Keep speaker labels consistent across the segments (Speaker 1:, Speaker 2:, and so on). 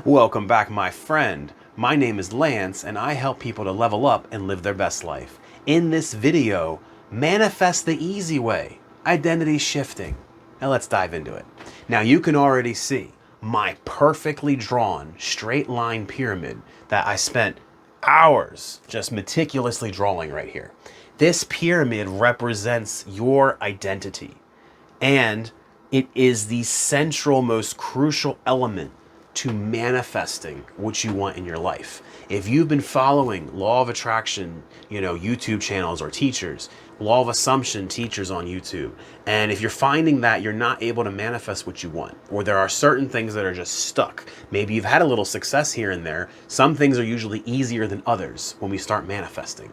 Speaker 1: Welcome back, my friend. My name is Lance, and I help people to level up and live their best life. In this video, manifest the easy way, identity shifting. Now let's dive into it. Now you can already see my perfectly drawn straight line pyramid that I spent hours just meticulously drawing right here. This pyramid represents your identity, and it is the central, most crucial element to manifesting what you want in your life. If you've been following law of attraction, YouTube channels or teachers, law of assumption teachers on YouTube, and if you're finding that you're not able to manifest what you want, or there are certain things that are just stuck, maybe you've had a little success here and there, some things are usually easier than others when we start manifesting,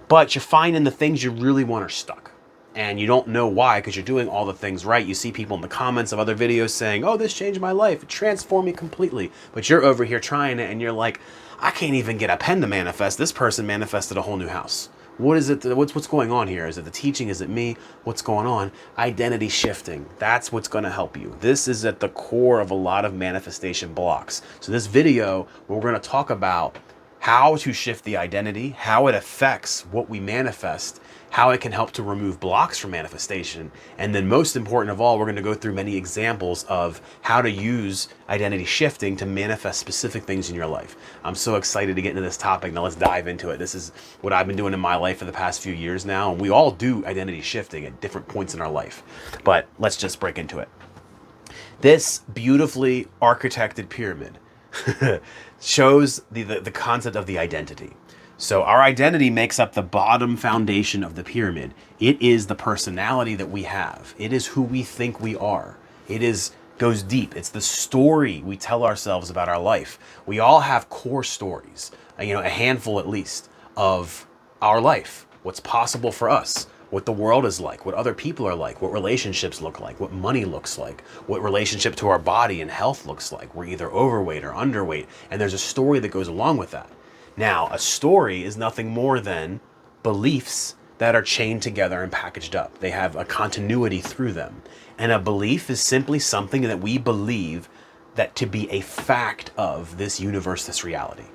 Speaker 1: but you're finding the things you really want are stuck. And you don't know why, because you're doing all the things right. You see people in the comments of other videos saying, oh, this changed my life, it transformed me completely. But you're over here trying it and you're like, I can't even get a pen to manifest. This person manifested a whole new house. What is it? What's going on here? Is it the teaching? Is it me? What's going on? Identity shifting. That's what's going to help you. This is at the core of a lot of manifestation blocks. So this video, we're going to talk about how to shift the identity, how it affects what we manifest, how it can help to remove blocks from manifestation, and then most important of all, we're going to go through many examples of how to use identity shifting to manifest specific things in your life. I'm so excited to get into this topic. Now let's dive into it. This is what I've been doing in my life for the past few years now, and we all do identity shifting at different points in our life. But let's just break into it. This beautifully architected pyramid shows the concept of the identity. So our identity makes up the bottom foundation of the pyramid. It is the personality that we have. It is who we think we are. It goes deep. It's the story we tell ourselves about our life. We all have core stories, a handful at least, of our life, what's possible for us, what the world is like, what other people are like, what relationships look like, what money looks like, what relationship to our body and health looks like. We're either overweight or underweight, and there's a story that goes along with that. Now, a story is nothing more than beliefs that are chained together and packaged up. They have a continuity through them. And a belief is simply something that we believe that to be a fact of this universe, this reality.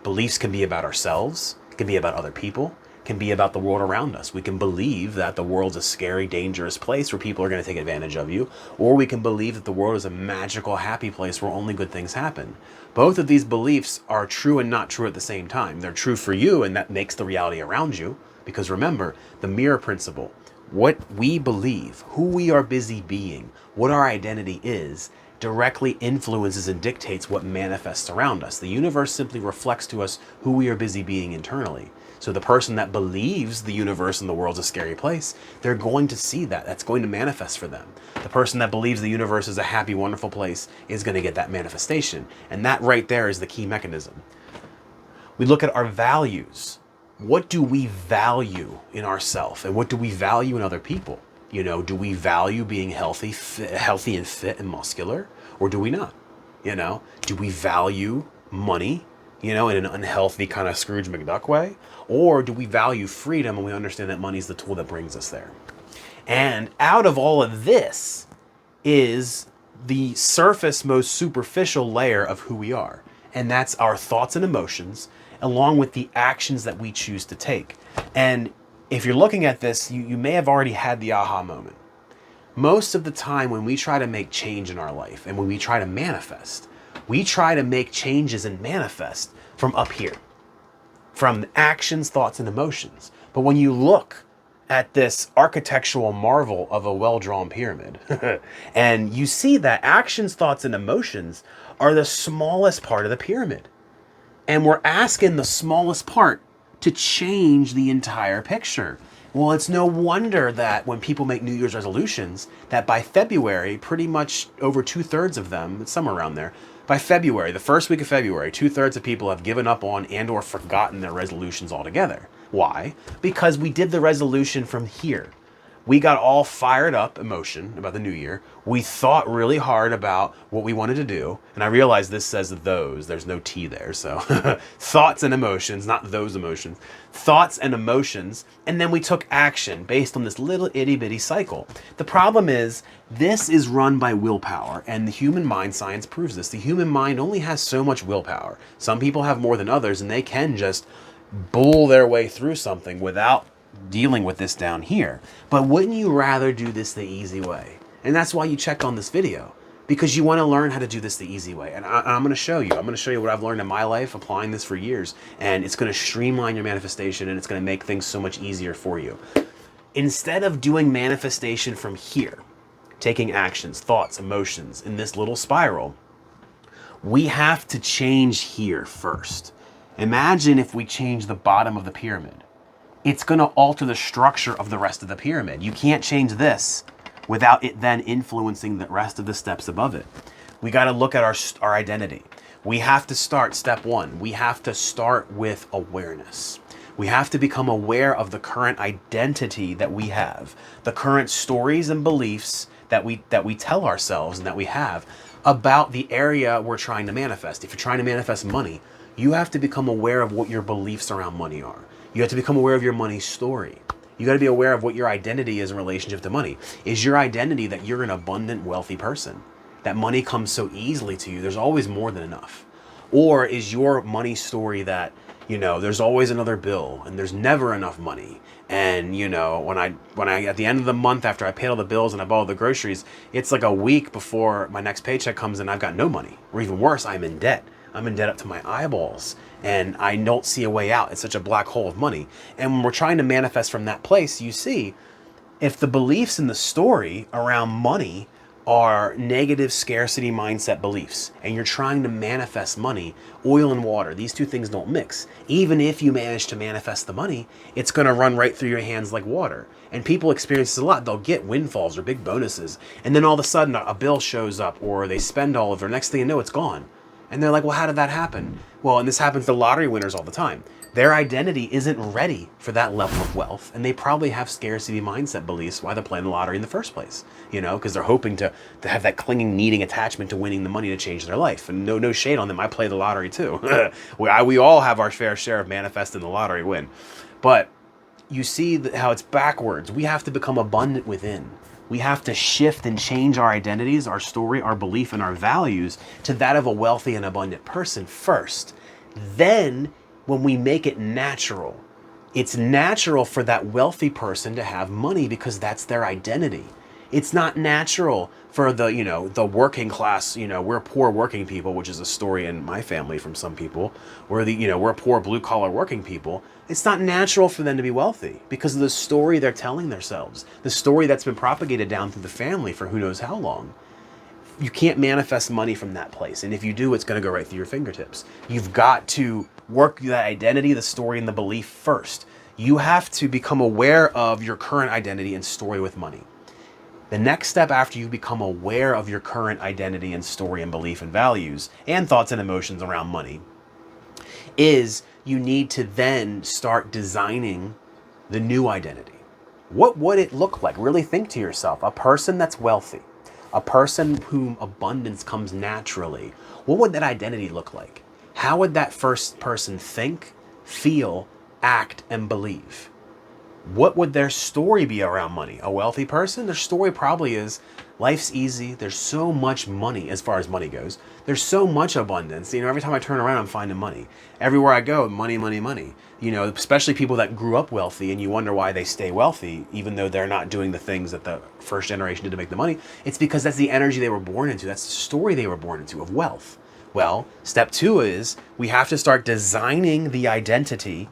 Speaker 1: Beliefs can be about ourselves, can be about other people, can be about the world around us. We can believe that the world's a scary, dangerous place where people are going to take advantage of you, or we can believe that the world is a magical, happy place where only good things happen. Both of these beliefs are true and not true at the same time. They're true for you, and that makes the reality around you, because remember, the mirror principle, what we believe, who we are busy being, what our identity is, directly influences and dictates what manifests around us. The universe simply reflects to us who we are busy being internally. So the person that believes the universe and the world's a scary place, they're going to see that. That's going to manifest for them. The person that believes the universe is a happy, wonderful place is going to get that manifestation. And that right there is the key mechanism. We look at our values. What do we value in ourselves? And what do we value in other people? Do we value being healthy and fit and muscular? Or do we not? Do we value money, in an unhealthy kind of Scrooge McDuck way? Or do we value freedom and we understand that money is the tool that brings us there? And out of all of this is the surface, most superficial layer of who we are. And that's our thoughts and emotions, along with the actions that we choose to take. And if you're looking at this, you may have already had the aha moment. Most of the time when we try to make change in our life and when we try to manifest, we try to make changes and manifest from up here, from actions, thoughts, and emotions. But when you look at this architectural marvel of a well-drawn pyramid, and you see that actions, thoughts, and emotions are the smallest part of the pyramid. And we're asking the smallest part to change the entire picture. Well, it's no wonder that when people make New Year's resolutions, that by February, pretty much over 2/3 of them, it's somewhere around there, by February, the first week of February, 2/3 of people have given up on and or forgotten their resolutions altogether. Why? Because we did the resolution from here. We got all fired up emotion about the new year. We thought really hard about what we wanted to do. And I realize this says those, there's no T there. So thoughts and emotions, not those emotions, thoughts and emotions. And then we took action based on this little itty bitty cycle. The problem is this is run by willpower, and the human mind science proves this. The human mind only has so much willpower. Some people have more than others, and they can just bull their way through something without dealing with this down here. But wouldn't you rather do this the easy way? And that's why you check on this video, because you want to learn how to do this the easy way. And I'm going to show you. I'm going to show you what I've learned in my life applying this for years. And it's going to streamline your manifestation, and it's going to make things so much easier for you. Instead of doing manifestation from here, taking actions, thoughts, emotions in this little spiral, we have to change here first. Imagine if we change the bottom of the pyramid. It's going to alter the structure of the rest of the pyramid. You can't change this without it then influencing the rest of the steps above it. We got to look at our identity. We have to start step one. We have to start with awareness. We have to become aware of the current identity that we have, the current stories and beliefs that we tell ourselves and that we have about the area we're trying to manifest. If you're trying to manifest money, you have to become aware of what your beliefs around money are. You have to become aware of your money story. You got to be aware of what your identity is in relationship to money. Is your identity that you're an abundant, wealthy person? That money comes so easily to you, there's always more than enough? Or is your money story that, there's always another bill and there's never enough money? And, when I at the end of the month, after I paid all the bills and I bought all the groceries, it's like a week before my next paycheck comes and I've got no money. Or even worse, I'm in debt. I'm in debt up to my eyeballs, and I don't see a way out. It's such a black hole of money. And when we're trying to manifest from that place, you see, if the beliefs in the story around money are negative scarcity mindset beliefs, and you're trying to manifest money, oil and water, these two things don't mix. Even if you manage to manifest the money, it's going to run right through your hands like water. And people experience this a lot. They'll get windfalls or big bonuses, and then all of a sudden a bill shows up, or they spend all of their, next thing you know, it's gone. And they're like, well, how did that happen? Well, and this happens to lottery winners all the time. Their identity isn't ready for that level of wealth, and they probably have scarcity mindset beliefs why they're playing the lottery in the first place, because they're hoping to have that clinging, needing attachment to winning the money to change their life. And no shade on them. I play the lottery too. we all have our fair share of manifesting the lottery win. But you see how it's backwards. We have to become abundant within. We have to shift and change our identities, our story, our belief, and our values to that of a wealthy and abundant person first. Then, when we make it natural, it's natural for that wealthy person to have money because that's their identity. It's not natural for the working class, we're poor working people, which is a story in my family from some people, where we're poor blue collar working people. It's not natural for them to be wealthy because of the story they're telling themselves, the story that's been propagated down through the family for who knows how long. You can't manifest money from that place. And if you do, it's going to go right through your fingertips. You've got to work that identity, the story, and the belief first. You have to become aware of your current identity and story with money. The next step after you become aware of your current identity and story and belief and values and thoughts and emotions around money is you need to then start designing the new identity. What would it look like? Really think to yourself, a person that's wealthy, a person whom abundance comes naturally. What would that identity look like? How would that first person think, feel, act, and believe? What would their story be around money? A wealthy person, their story probably is, life's easy. There's so much money as far as money goes. There's so much abundance. Every time I turn around, I'm finding money. Everywhere I go, money, money, money. Especially people that grew up wealthy, and you wonder why they stay wealthy, even though they're not doing the things that the first generation did to make the money. It's because that's the energy they were born into. That's the story they were born into of wealth. Well, step 2 is we have to start designing the identity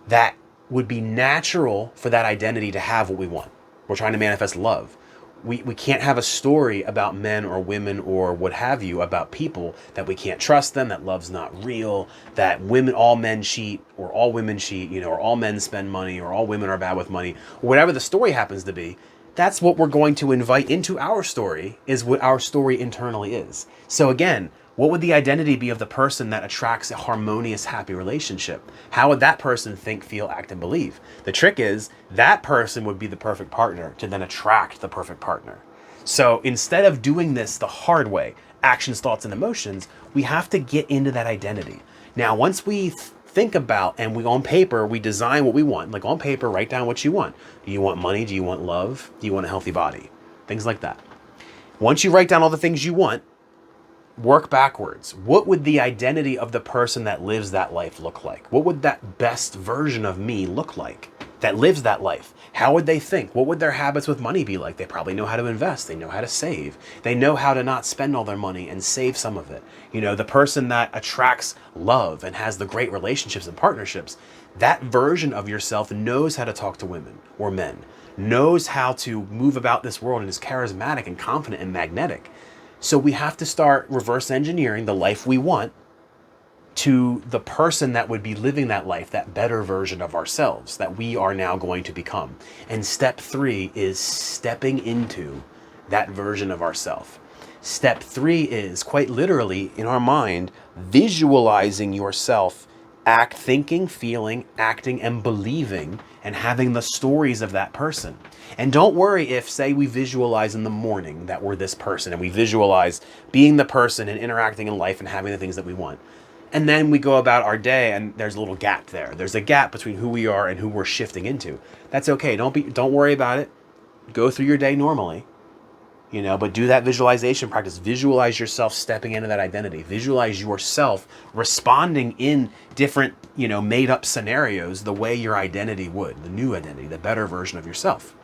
Speaker 1: that would be natural for that identity to have what we want. We're trying to manifest love. We can't have a story about men or women or what have you, about people that we can't trust them, that love's not real, that all men cheat or all women cheat, or all men spend money or all women are bad with money, or whatever the story happens to be. That's what we're going to invite into our story, is what our story internally is. So again, What would the identity be of the person that attracts a harmonious, happy relationship? How would that person think, feel, act, and believe? The trick is that person would be the perfect partner to then attract the perfect partner. So instead of doing this the hard way, actions, thoughts, and emotions, we have to get into that identity. Now, once we think about and we on paper, we design what we want. Like on paper, write down what you want. Do you want money? Do you want love? Do you want a healthy body? Things like that. Once you write down all the things you want, work backwards. What would the identity of the person that lives that life look like? What would that best version of me look like that lives that life? How would they think? What would their habits with money be like? They probably know how to invest. They know how to save. They know how to not spend all their money and save some of it. You know, the person that attracts love and has the great relationships and partnerships, that version of yourself knows how to talk to women or men, knows how to move about this world and is charismatic and confident and magnetic. So we have to start reverse engineering the life we want to the person that would be living that life, that better version of ourselves that we are now going to become. And step 3 is stepping into that version of ourselves. Step 3 is quite literally in our mind, visualizing yourself thinking, feeling, acting, and believing, and having the stories of that person. And don't worry if, say, we visualize in the morning that we're this person and we visualize being the person and interacting in life and having the things that we want. And then we go about our day and there's a little gap there. There's a gap between who we are and who we're shifting into. That's okay. Don't worry about it. Go through your day normally. You know, but do that visualization practice. Visualize yourself stepping into that identity. Visualize yourself responding in different, made up scenarios the way your identity would, the new identity, the better version of yourself.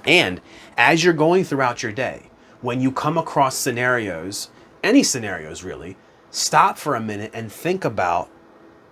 Speaker 1: And as you're going throughout your day, when you come across scenarios, any scenarios really, stop for a minute and think about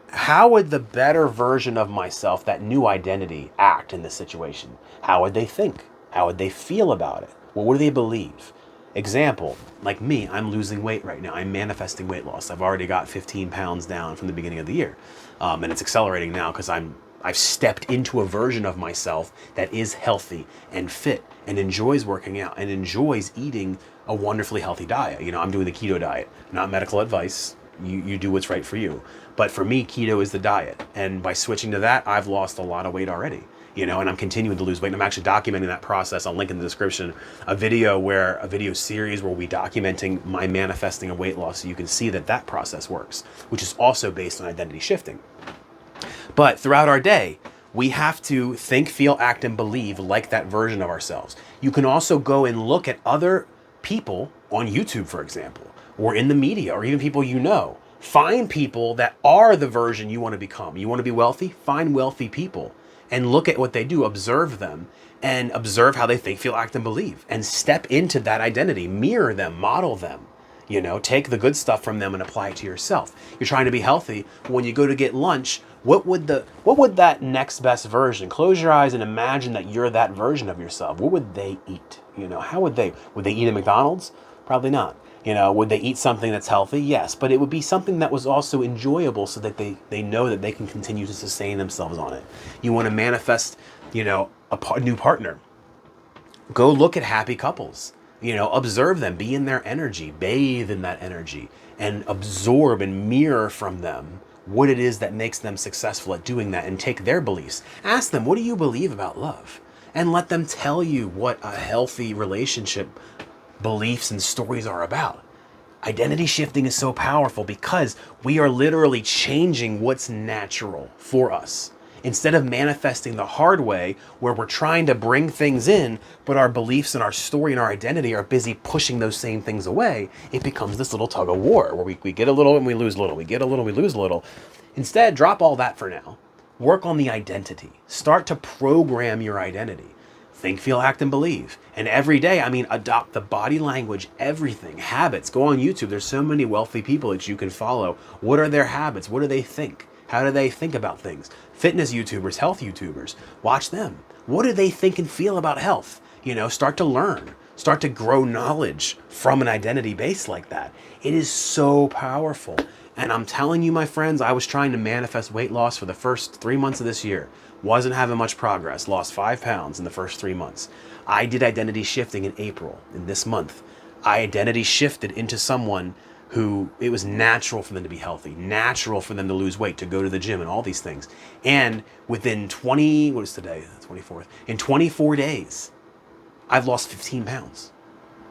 Speaker 1: how would the better version of myself, that new identity, act in this situation? How would they think? How would they feel about it? What would they believe? Example, like me, I'm losing weight right now. I'm manifesting weight loss. I've already got 15 pounds down from the beginning of the year. And it's accelerating now because I've stepped into a version of myself that is healthy and fit and enjoys working out and enjoys eating a wonderfully healthy diet. I'm doing the keto diet, not medical advice. You do what's right for you. But for me, keto is the diet. And by switching to that, I've lost a lot of weight already. And I'm continuing to lose weight. And I'm actually documenting that process. I'll link in the description a video series where we'll be documenting my manifesting of weight loss so you can see that process works, which is also based on identity shifting. But throughout our day, we have to think, feel, act, and believe like that version of ourselves. You can also go and look at other people on YouTube, for example, or in the media, or even people you know. Find people that are the version you want to become. You want to be wealthy? Find wealthy people and look at what they do, observe them, and observe how they think, feel, act, and believe, and step into that identity, mirror them, model them. Take the good stuff from them and apply it to yourself. You're trying to be healthy. When you go to get lunch, what would that next best version? Close your eyes and imagine that you're that version of yourself. What would they eat? How would they eat at McDonald's? Probably not. Would they eat something that's healthy? Yes, but it would be something that was also enjoyable so that they know that they can continue to sustain themselves on it. You want to manifest, a new partner. Go look at happy couples. Observe them, be in their energy, bathe in that energy, and absorb and mirror from them what it is that makes them successful at doing that, and take their beliefs. Ask them, what do you believe about love? And let them tell you what a healthy relationship beliefs and stories are about. Identity shifting is so powerful because we are literally changing what's natural for us. Instead of manifesting the hard way where we're trying to bring things in, but our beliefs and our story and our identity are busy pushing those same things away, it becomes this little tug of war where we get a little and we lose a little. We get a little, we lose a little. Instead, drop all that for now. Work on the identity. Start to program your identity. Think, feel, act, and believe. And every day, adopt the body language, everything, habits. Go on YouTube. There's so many wealthy people that you can follow. What are their habits? What do they think? How do they think about things? Fitness YouTubers, health YouTubers, watch them. What do they think and feel about health? Start to learn. Start to grow knowledge from an identity base like that. It is so powerful. And I'm telling you, my friends, I was trying to manifest weight loss for the first 3 months of this year. Wasn't having much progress. Lost 5 pounds in the first 3 months. I did identity shifting in April, in this month. I identity shifted into someone who it was natural for them to be healthy, natural for them to lose weight, to go to the gym and all these things. And within what is today? The 24th. In 24 days, I've lost 15 pounds.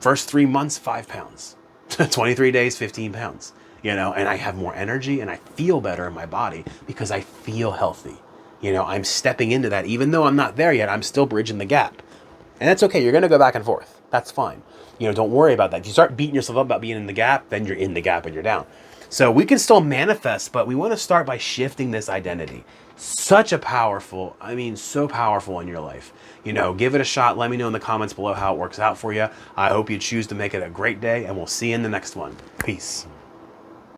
Speaker 1: First 3 months, 5 pounds. 23 days, 15 pounds. And I have more energy and I feel better in my body because I feel healthy. I'm stepping into that. Even though I'm not there yet, I'm still bridging the gap. And that's okay. You're going to go back and forth. That's fine. Don't worry about that. If you start beating yourself up about being in the gap, then you're in the gap and you're down. So we can still manifest, but we want to start by shifting this identity. So powerful in your life. Give it a shot. Let me know in the comments below how it works out for you. I hope you choose to make it a great day, and we'll see you in the next one. Peace.